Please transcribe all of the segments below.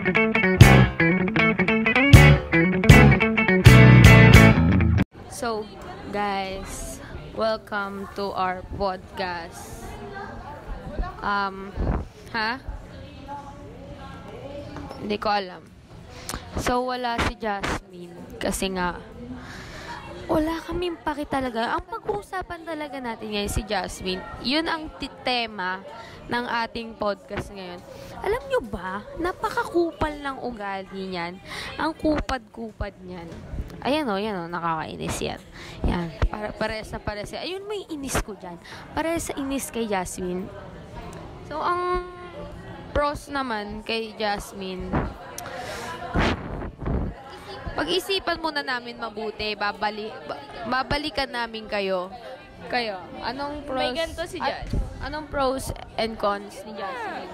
So, guys, welcome to our podcast. Hindi ko alam. So, wala si Jasmine kasi nga wala kaming paki talaga. Ang pag-uusapan talaga natin ngayon si Jasmine. Yun ang tema ng ating podcast ngayon. Alam nyo ba, napakakupal ng ugali niyan. Ang kupad-kupad niyan. Ayan o, nakakainis yan. Yan, pares na pares. Ayun, may inis ko dyan. Pares sa inis kay Jasmine. So, ang pros naman kay Jasmine, pag-isipan muna namin mabuti, babalikan namin kayo. Anong pros? May ganito si Jas. Anong pros and cons ni Jasmine?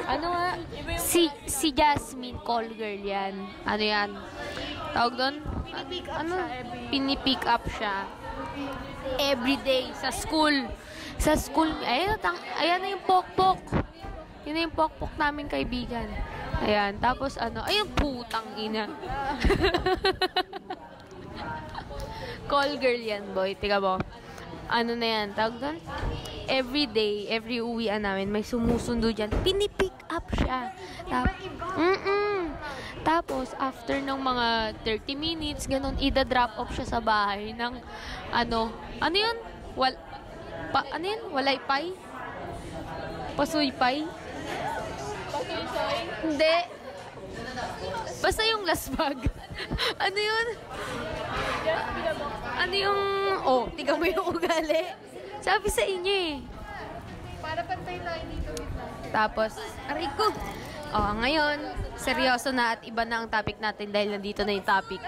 Ano nga? Si Jasmine, call girl yan. Ano yan? Tawag doon? Pinipick up siya. Everyday, sa school. Sa school, ayan na yung pokpok. Yun na yung pokpok namin kaibigan. Ayan, tapos ayun, putang ina. Call girl yan, boy. Tiga mo. Ano na yan, tawag doon? Every day, every uwian namin, may sumusundo dyan. Pinipick up siya. Tapos, after ng mga 30 minutes, ganun, ida-drop off siya sa bahay ng, ano yun? Ano yun? Walay pay? Pasuy pay? Hindi. Basta yung last bag. Ano yun? Ano yung... Oh, tiga mo yung ugali. Sabi sa inyo eh. Para pantay tayo dito. Tapos, aray ko. Oh, ngayon, seryoso na at iba na ang topic natin dahil nandito na yung topic.